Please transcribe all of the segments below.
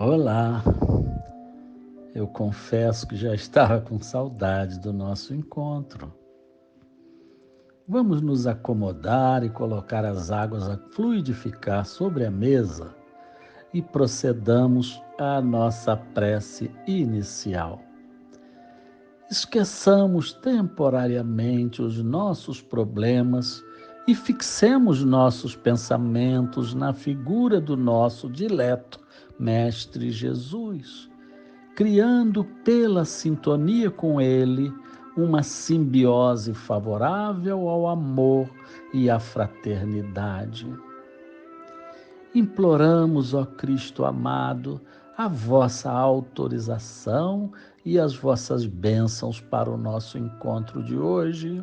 Olá, eu confesso que já estava com saudade do nosso encontro. Vamos nos acomodar e colocar as águas a fluidificar sobre a mesa e procedamos à nossa prece inicial. Esqueçamos temporariamente os nossos problemas e fixemos nossos pensamentos na figura do nosso dileto Mestre Jesus, criando pela sintonia com Ele uma simbiose favorável ao amor e à fraternidade. Imploramos, ó Cristo amado, a vossa autorização e as vossas bênçãos para o nosso encontro de hoje.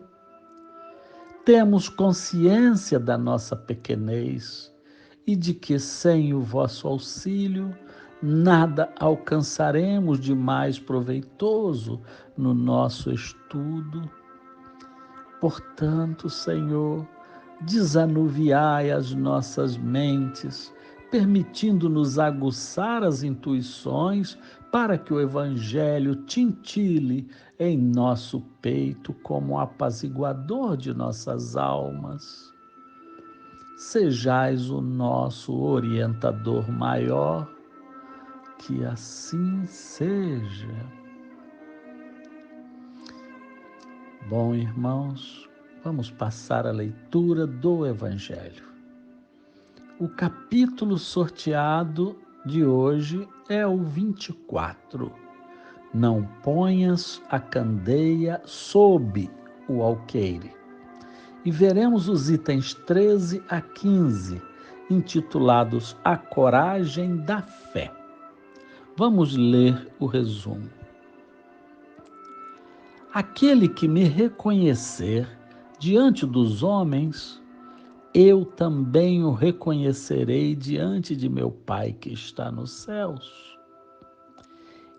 Temos consciência da nossa pequenez e de que sem o vosso auxílio nada alcançaremos de mais proveitoso no nosso estudo. Portanto, Senhor, desanuviai as nossas mentes, permitindo-nos aguçar as intuições para que o Evangelho tintile em nosso peito como apaziguador de nossas almas. Sejais o nosso orientador maior, que assim seja. Bom, irmãos, vamos passar a leitura do Evangelho. O capítulo sorteado de hoje é o 24. Não ponhas a candeia sob o alqueire. E veremos os itens 13 a 15, intitulados A Coragem da Fé. Vamos ler o resumo. Aquele que me reconhecer diante dos homens, eu também o reconhecerei diante de meu Pai que está nos céus.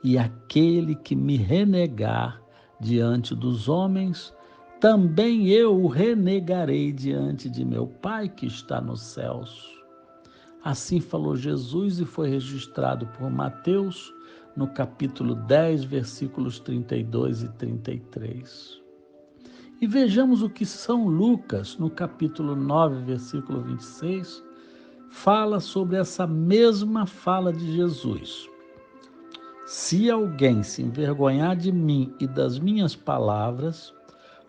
E aquele que me renegar diante dos homens, também eu o renegarei diante de meu Pai que está nos céus. Assim falou Jesus e foi registrado por Mateus no capítulo 10, versículos 32 e 33. E vejamos o que São Lucas, no capítulo 9, versículo 26, fala sobre essa mesma fala de Jesus. Se alguém se envergonhar de mim e das minhas palavras,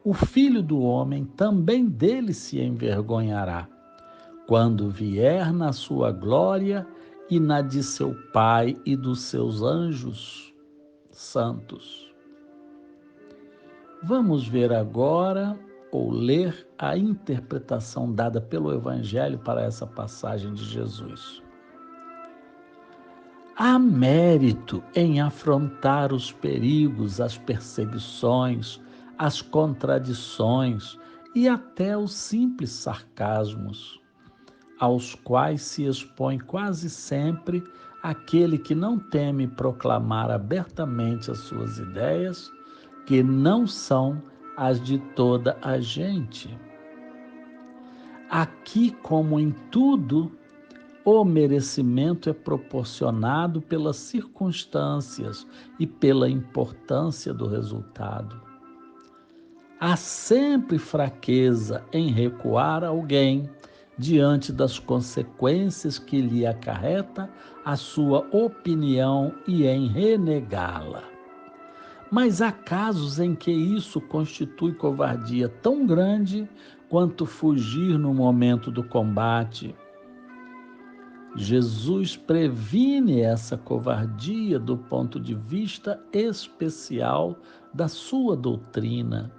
o Filho do Homem também dele se envergonhará, quando vier na sua glória e na de seu Pai e dos seus anjos santos. Vamos ver agora, ou ler, a interpretação dada pelo Evangelho para essa passagem de Jesus. Há mérito em afrontar os perigos, as perseguições, as contradições e até os simples sarcasmos, aos quais se expõe quase sempre aquele que não teme proclamar abertamente as suas ideias, que não são as de toda a gente. Aqui, como em tudo, o merecimento é proporcionado pelas circunstâncias e pela importância do resultado. Há sempre fraqueza em recuar alguém diante das consequências que lhe acarreta a sua opinião e em renegá-la. Mas há casos em que isso constitui covardia tão grande quanto fugir no momento do combate. Jesus previne essa covardia do ponto de vista especial da sua doutrina,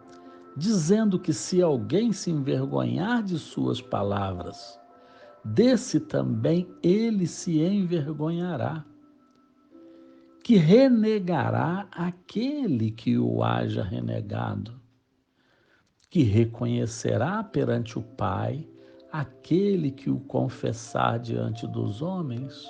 dizendo que se alguém se envergonhar de suas palavras, desse também ele se envergonhará, que renegará aquele que o haja renegado, que reconhecerá perante o Pai aquele que o confessar diante dos homens.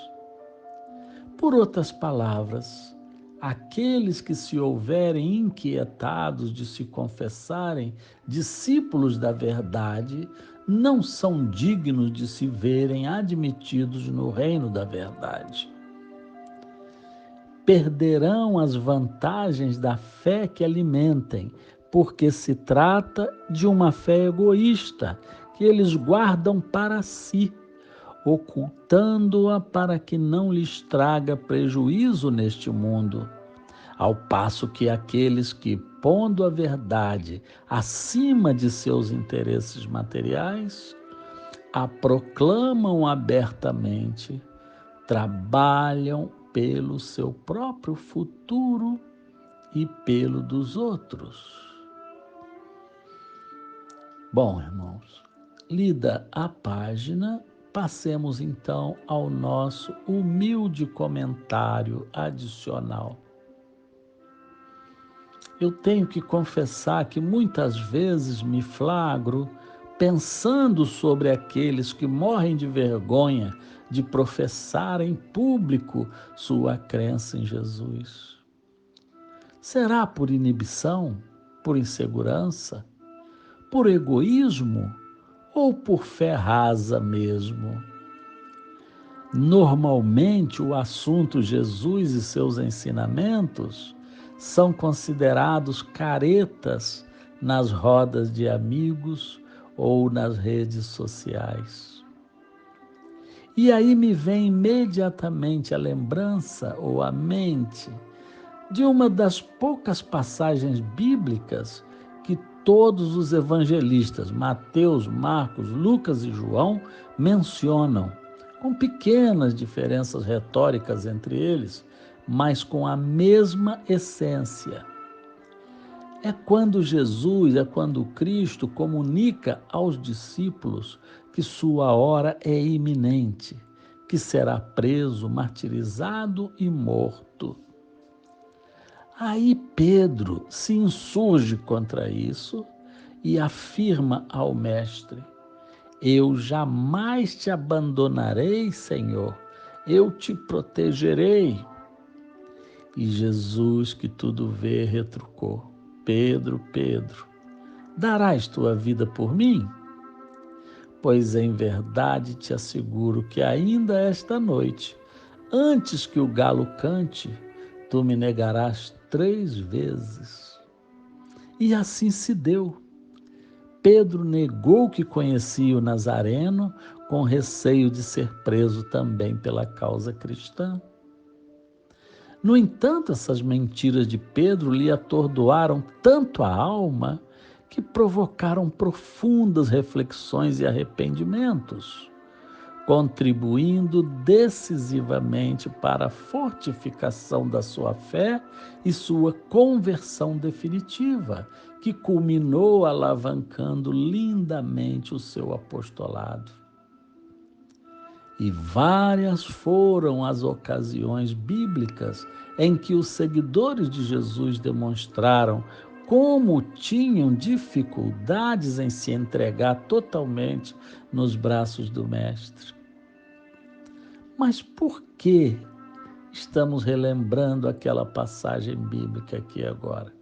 Por outras palavras, aqueles que se houverem inquietados de se confessarem discípulos da verdade, não são dignos de se verem admitidos no reino da verdade. perderão as vantagens da fé que alimentem, porque se trata de uma fé egoísta que eles guardam para si, ocultando-a para que não lhes traga prejuízo neste mundo. Ao passo que aqueles que, pondo a verdade acima de seus interesses materiais, a proclamam abertamente, trabalham pelo seu próprio futuro e pelo dos outros. Bom, irmãos, lida a página, passemos então ao nosso humilde comentário adicional. Eu tenho que confessar que muitas vezes me flagro pensando sobre aqueles que morrem de vergonha de professar em público sua crença em Jesus. Será por inibição, por insegurança, por egoísmo ou por fé rasa mesmo? Normalmente, o assunto Jesus e seus ensinamentos são considerados caretas nas rodas de amigos ou nas redes sociais. E aí me vem imediatamente a lembrança ou a mente de uma das poucas passagens bíblicas que todos os evangelistas, Mateus, Marcos, Lucas e João, mencionam, com pequenas diferenças retóricas entre eles, mas com a mesma essência. É quando Cristo comunica aos discípulos que sua hora é iminente, que será preso, martirizado e morto. Aí Pedro se insurge contra isso e afirma ao Mestre: eu jamais te abandonarei, Senhor, eu te protegerei. E Jesus, que tudo vê, retrucou: Pedro, Pedro, darás tua vida por mim? Pois em verdade te asseguro que ainda esta noite, antes que o galo cante, tu me negarás 3 vezes. E assim se deu. Pedro negou que conhecia o Nazareno, com receio de ser preso também pela causa cristã. No entanto, essas mentiras de Pedro lhe atordoaram tanto a alma que provocaram profundas reflexões e arrependimentos, contribuindo decisivamente para a fortificação da sua fé e sua conversão definitiva, que culminou alavancando lindamente o seu apostolado. E várias foram as ocasiões bíblicas em que os seguidores de Jesus demonstraram como tinham dificuldades em se entregar totalmente nos braços do Mestre. Mas por que estamos relembrando aquela passagem bíblica aqui agora?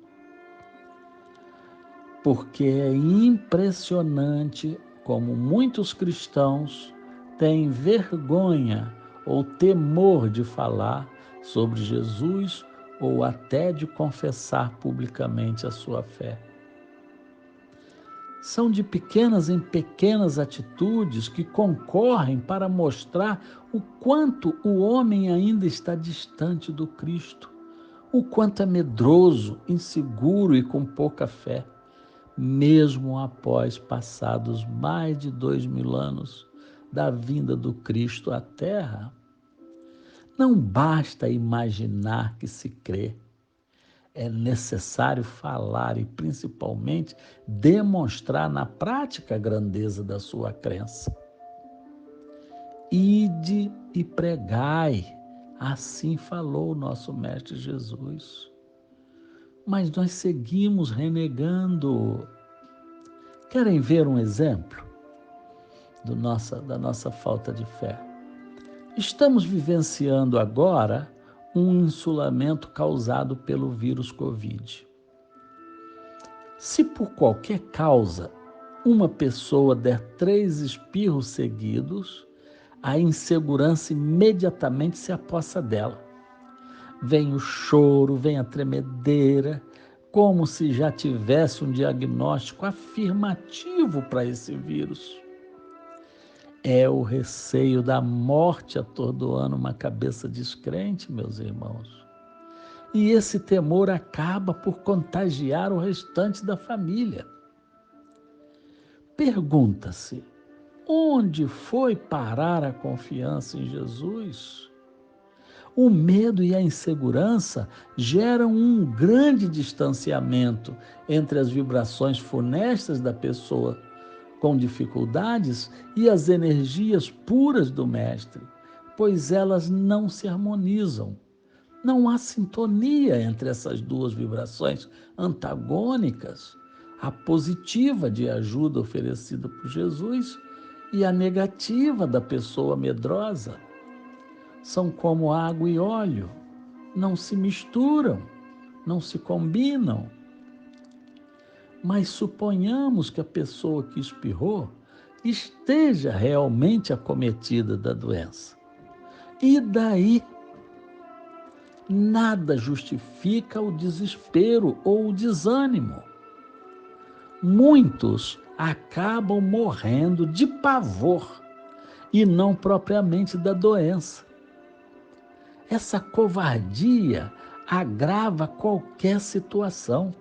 Porque é impressionante como muitos cristãos têm vergonha ou temor de falar sobre Jesus ou até de confessar publicamente a sua fé. São de pequenas em pequenas atitudes que concorrem para mostrar o quanto o homem ainda está distante do Cristo, o quanto é medroso, inseguro e com pouca fé, mesmo após passados mais de 2000 anos da vinda do Cristo à Terra. Não basta imaginar que se crê. É necessário falar e, principalmente, demonstrar na prática a grandeza da sua crença. Ide e pregai, assim falou o nosso Mestre Jesus. Mas nós seguimos renegando. Querem ver um exemplo da nossa falta de fé? Estamos vivenciando agora um insulamento causado pelo vírus Covid. Se por qualquer causa uma pessoa der 3 espirros seguidos, a insegurança imediatamente se apossa dela. vem o choro, vem a tremedeira, como se já tivesse um diagnóstico afirmativo para esse vírus. É o receio da morte atordoando uma cabeça descrente, meus irmãos. E esse temor acaba por contagiar o restante da família. Pergunta-se, onde foi parar a confiança em Jesus? O medo e a insegurança geram um grande distanciamento entre as vibrações funestas da pessoa com dificuldades e as energias puras do Mestre, pois elas não se harmonizam. Não há sintonia entre essas duas vibrações antagônicas, a positiva de ajuda oferecida por Jesus e a negativa da pessoa medrosa. São como água e óleo, não se misturam, não se combinam. Mas suponhamos que a pessoa que espirrou esteja realmente acometida da doença. E daí? Nada justifica o desespero ou o desânimo. Muitos acabam morrendo de pavor e não propriamente da doença. Essa covardia agrava qualquer situação,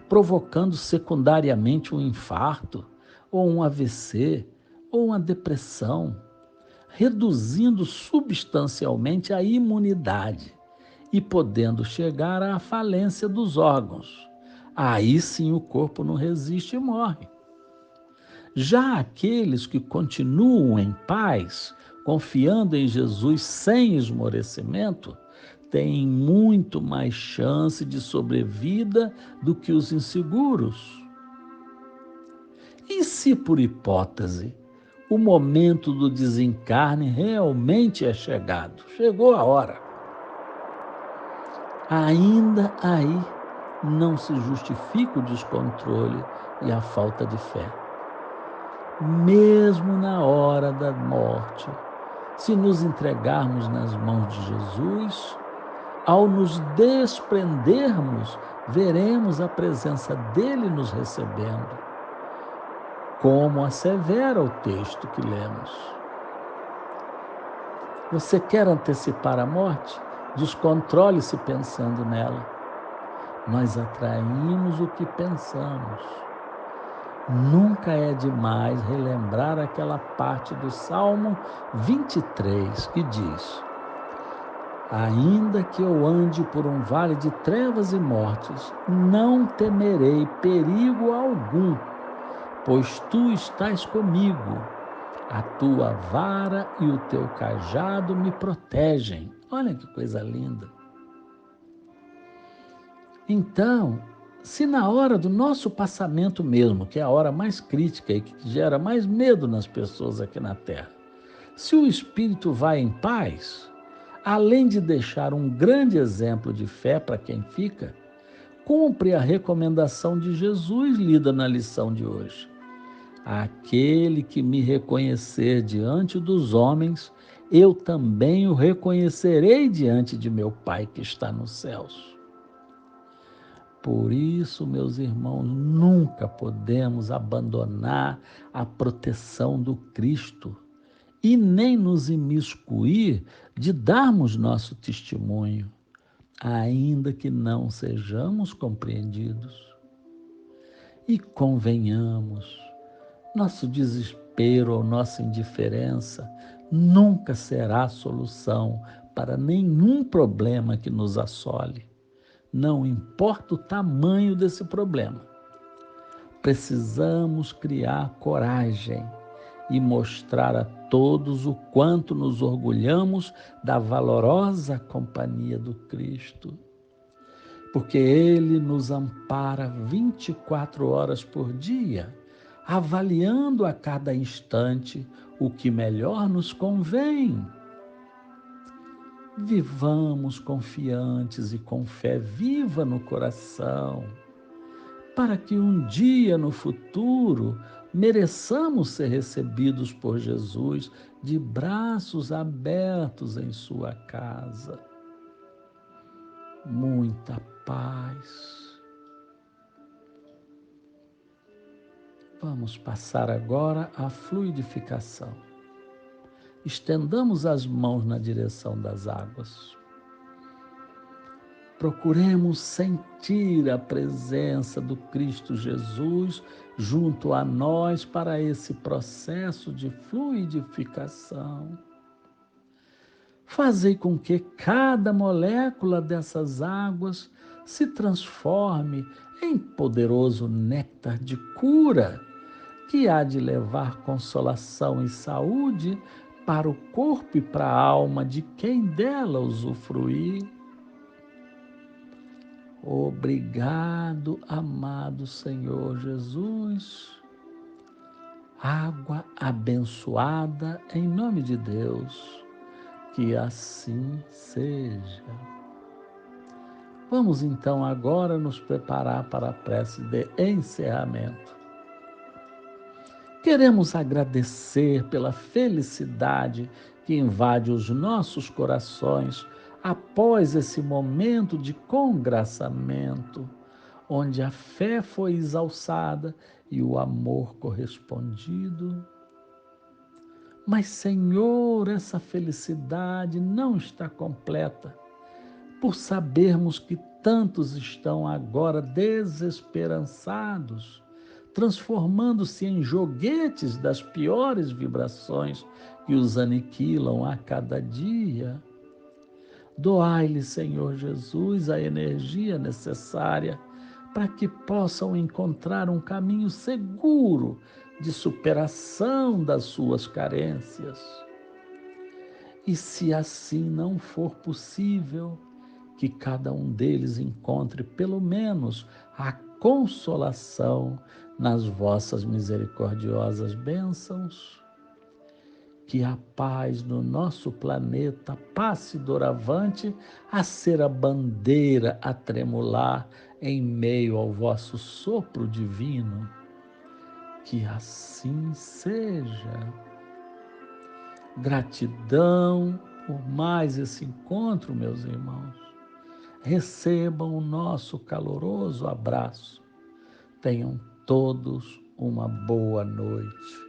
provocando secundariamente um infarto, ou um AVC, ou uma depressão, reduzindo substancialmente a imunidade e podendo chegar à falência dos órgãos. Aí sim o corpo não resiste e morre. Já aqueles que continuam em paz, confiando em Jesus sem esmorecimento, têm muito mais chance de sobrevida do que os inseguros. E se, por hipótese, o momento do desencarne realmente é chegado, chegou a hora, ainda aí não se justifica o descontrole e a falta de fé. Mesmo na hora da morte, se nos entregarmos nas mãos de Jesus, ao nos desprendermos, veremos a presença dele nos recebendo, como assevera o texto que lemos. Você quer antecipar a morte? Descontrole-se pensando nela. Nós atraímos o que pensamos. Nunca é demais relembrar aquela parte do Salmo 23 que diz: ainda que eu ande por um vale de trevas e mortes, não temerei perigo algum, pois tu estás comigo. A tua vara e o teu cajado me protegem. Olha que coisa linda. Então, se na hora do nosso passamento mesmo, que é a hora mais crítica e que gera mais medo nas pessoas aqui na Terra, se o espírito vai em paz, além de deixar um grande exemplo de fé para quem fica, cumpre a recomendação de Jesus lida na lição de hoje. Aquele que me reconhecer diante dos homens, eu também o reconhecerei diante de meu Pai que está nos céus. Por isso, meus irmãos, nunca podemos abandonar a proteção do Cristo e nem nos imiscuir de darmos nosso testemunho, ainda que não sejamos compreendidos. E convenhamos, nosso desespero ou nossa indiferença nunca será solução para nenhum problema que nos assole. Não importa o tamanho desse problema. Precisamos criar coragem e mostrar a todos o quanto nos orgulhamos da valorosa companhia do Cristo, porque Ele nos ampara 24 horas por dia, avaliando a cada instante o que melhor nos convém. Vivamos confiantes e com fé viva no coração, para que um dia no futuro mereçamos ser recebidos por Jesus de braços abertos em sua casa. muita paz. Vamos passar agora à fluidificação. Estendamos as mãos na direção das águas. Procuremos sentir a presença do Cristo Jesus junto a nós para esse processo de fluidificação. Fazei com que cada molécula dessas águas se transforme em poderoso néctar de cura, que há de levar consolação e saúde para o corpo e para a alma de quem dela usufruir. Obrigado, amado Senhor Jesus. Água abençoada em nome de Deus. Que assim seja. Vamos então agora nos preparar para a prece de encerramento. Queremos agradecer pela felicidade que invade os nossos corações após esse momento de congraçamento, onde a fé foi exalçada e o amor correspondido. Mas, Senhor, essa felicidade não está completa, por sabermos que tantos estão agora desesperançados, transformando-se em joguetes das piores vibrações que os aniquilam a cada dia. Doai-lhe, Senhor Jesus, a energia necessária para que possam encontrar um caminho seguro de superação das suas carências. E se assim não for possível, que cada um deles encontre pelo menos a consolação nas vossas misericordiosas bênçãos. Que a paz no nosso planeta passe doravante a ser a bandeira a tremular em meio ao vosso sopro divino. Que assim seja. Gratidão por mais esse encontro, meus irmãos. Recebam o nosso caloroso abraço. Tenham todos uma boa noite.